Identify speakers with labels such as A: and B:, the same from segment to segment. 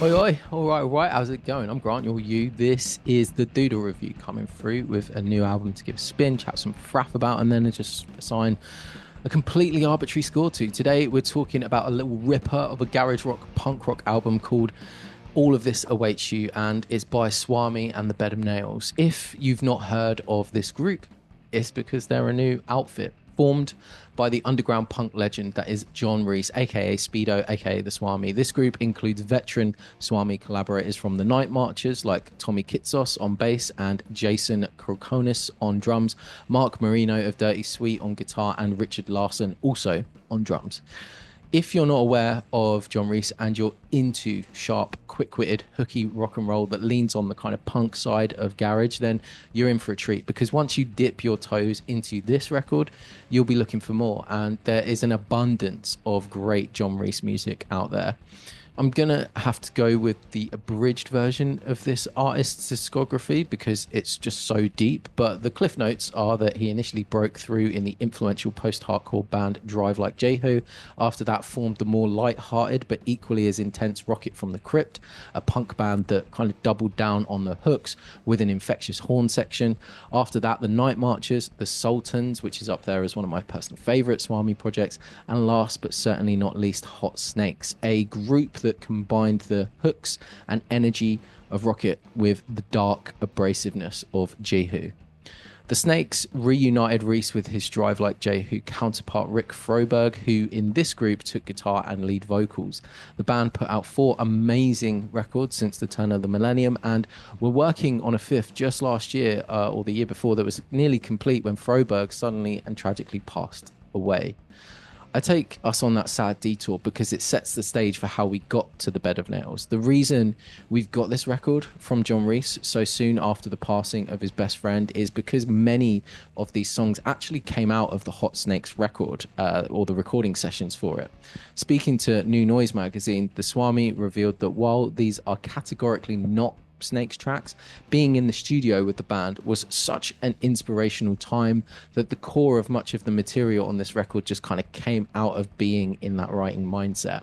A: Oi, oi. All right. How's it going? I'm Grant, you're you. This is the Doodle Review coming through with a new album to give a spin, chat some fraff about, and then just assign a completely arbitrary score to. Today, we're talking about a little ripper of a garage rock, punk rock album called All of This Awaits You, and it's by Swami and the Bed of Nails. If you've not heard of this group, it's because they're a new outfit formed by the underground punk legend that is John Reis, aka Speedo, aka the Swami. This group includes veteran Swami collaborators from the Night Marchers like Tommy Kitsos on bass and Jason Krokonis on drums, Mark Marino of Dirty Sweet on guitar, and Richard Larson also on drums. If you're not aware of John Reis and you're into sharp, quick-witted, hooky rock and roll that leans on the kind of punk side of garage, then you're in for a treat, because once you dip your toes into this record, you'll be looking for more. And there is an abundance of great John Reis music out there. I'm gonna have to go with the abridged version of this artist's discography because it's just so deep. But the cliff notes are that he initially broke through in the influential post-hardcore band Drive Like Jehu. After that, formed the more light-hearted but equally as intense Rocket from the Crypt, a punk band that kind of doubled down on the hooks with an infectious horn section. After that, the Night Marchers, the Sultans, which is up there as one of my personal favorite Swami projects, and last but certainly not least, Hot Snakes, a group that combined the hooks and energy of Rocket with the dark abrasiveness of Jehu. The Snakes reunited Reis with his Drive Like Jehu counterpart Rick Froberg, who in this group took guitar and lead vocals. The band put out 4 amazing records since the turn of the millennium, and were working on a 5th just last year, or the year before, that was nearly complete when Froberg suddenly and tragically passed away. I take us on that sad detour because it sets the stage for how we got to the Bed of Nails. The reason we've got this record from John Reis so soon after the passing of his best friend is because many of these songs actually came out of the Hot Snakes record, or the recording sessions for it. Speaking to New Noise magazine, the Swami revealed that while these are categorically not Snakes tracks, being in the studio with the band was such an inspirational time that the core of much of the material on this record just kind of came out of being in that writing mindset.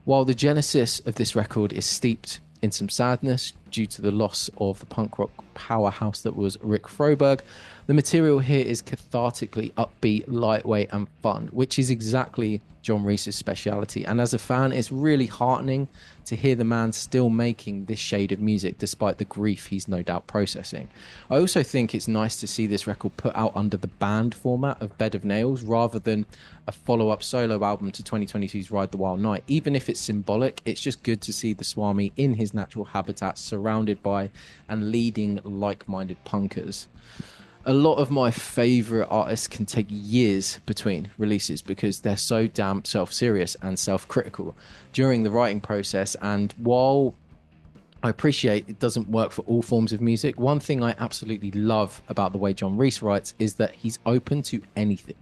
A: While the genesis of this record is steeped in some sadness due to the loss of the punk rock powerhouse that was Rick Froberg, the material here is cathartically upbeat, lightweight, and fun, which is exactly John Reis's speciality. And as a fan, it's really heartening to hear the man still making this shade of music despite the grief he's no doubt processing. I also think it's nice to see this record put out under the band format of Bed of Nails rather than a follow-up solo album to 2022's Ride the Wild Night. Even if it's symbolic, it's just good to see the Swami in his natural habitat, surrounded by and leading like-minded punkers. A lot of my favorite artists can take years between releases because they're so damn self-serious and self-critical during the writing process. And while I appreciate it doesn't work for all forms of music, one thing I absolutely love about the way John Reis writes is that he's open to anything.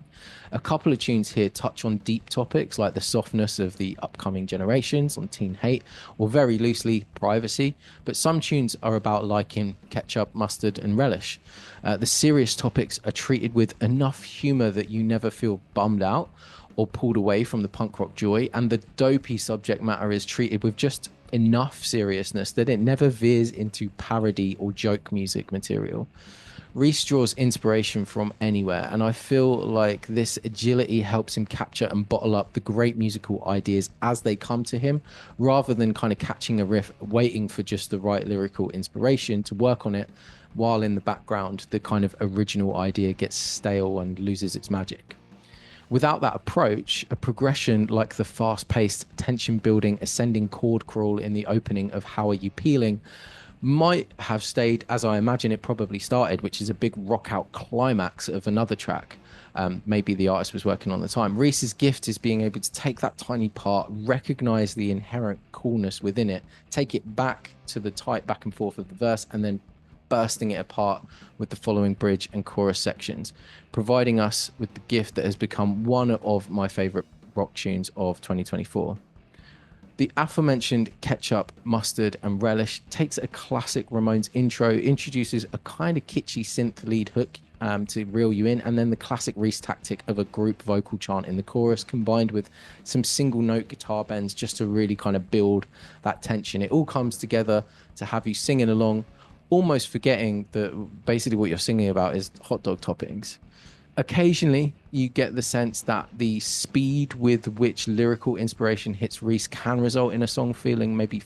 A: A couple of tunes here touch on deep topics like the softness of the upcoming generations, on teen hate, or very loosely privacy, but some tunes are about liking ketchup, mustard, and relish. The serious topics are treated with enough humor that you never feel bummed out or pulled away from the punk rock joy, and the dopey subject matter is treated with just enough seriousness that it never veers into parody or joke music material. Reis draws inspiration from anywhere, and I feel like this agility helps him capture and bottle up the great musical ideas as they come to him, rather than kind of catching a riff, waiting for just the right lyrical inspiration to work on it, while in the background the kind of original idea gets stale and loses its magic. Without that approach, a progression like the fast-paced, tension-building, ascending chord crawl in the opening of How Are You Peeling might have stayed as I imagine it probably started, which is a big rock-out climax of another track. Maybe the artist was working on the time. Reis's gift is being able to take that tiny part, recognize the inherent coolness within it, take it back to the tight back and forth of the verse, and then bursting it apart with the following bridge and chorus sections, providing us with the gift that has become one of my favorite rock tunes of 2024. The aforementioned ketchup, mustard, and relish takes a classic Ramones intro, introduces a kind of kitschy synth lead hook to reel you in, and then the classic Reese tactic of a group vocal chant in the chorus combined with some single note guitar bends just to really kind of build that tension. It all comes together to have you singing along, almost forgetting that basically what you're singing about is hot dog toppings. Occasionally, you get the sense that the speed with which lyrical inspiration hits Reese can result in a song feeling maybe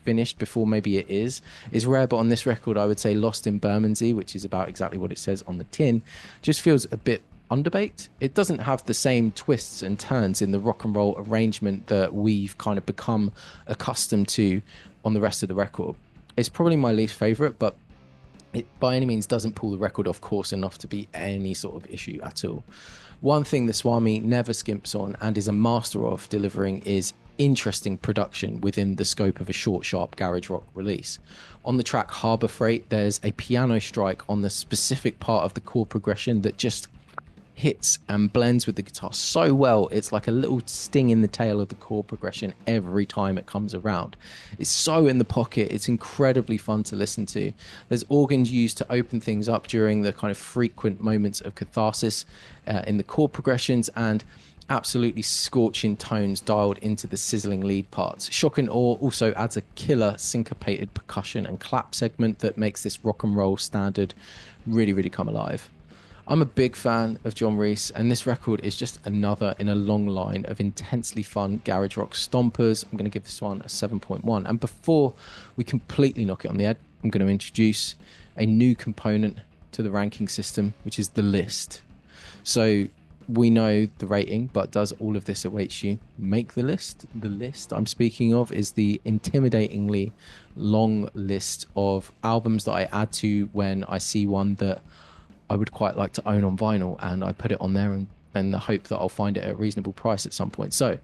A: finished before maybe it is rare. But on this record, I would say Lost in Bermondsey, which is about exactly what it says on the tin, just feels a bit underbaked. It doesn't have the same twists and turns in the rock and roll arrangement that we've kind of become accustomed to on the rest of the record. It's probably my least favorite, but it by any means doesn't pull the record off course enough to be any sort of issue at all. One thing that Swami never skimps on and is a master of delivering is interesting production within the scope of a short, sharp garage rock release. On the track Harbour Freight, there's a piano strike on the specific part of the chord progression that just hits and blends with the guitar so well. It's like a little sting in the tail of the chord progression every time it comes around. It's so in the pocket. It's incredibly fun to listen to. There's organs used to open things up during the kind of frequent moments of catharsis in the chord progressions, and absolutely scorching tones dialed into the sizzling lead parts. Shock and Awe also adds a killer syncopated percussion and clap segment that makes this rock and roll standard really, really come alive. I'm a big fan of John Reis, and this record is just another in a long line of intensely fun garage rock stompers. I'm going to give this one a 7.1. And before we completely knock it on the head, I'm going to introduce a new component to the ranking system, which is the list. So we know the rating, but does all of this await you make the list? The list I'm speaking of is the intimidatingly long list of albums that I add to when I see one that I would quite like to own on vinyl, and I put it on there and the hope that I'll find it at a reasonable price at some point. So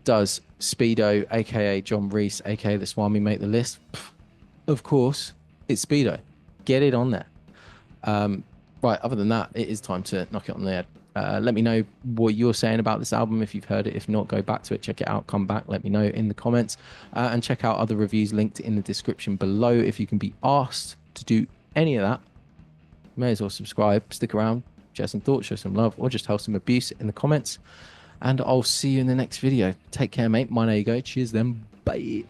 A: does Speedo, aka John Reis, aka the Swami, make the list? Pff, of course, it's Speedo. Get it on there. Right, other than that, it is time to knock it on the head. Let me know what you're saying about this album if you've heard it. If not, go back to it, check it out, come back, let me know in the comments, and check out other reviews linked in the description below. If you can be asked to do any of that, may as well subscribe, stick around, share some thoughts, show some love, or just have some abuse in the comments. And I'll see you in the next video. Take care, mate. Mine, there you go. Cheers then. Bye.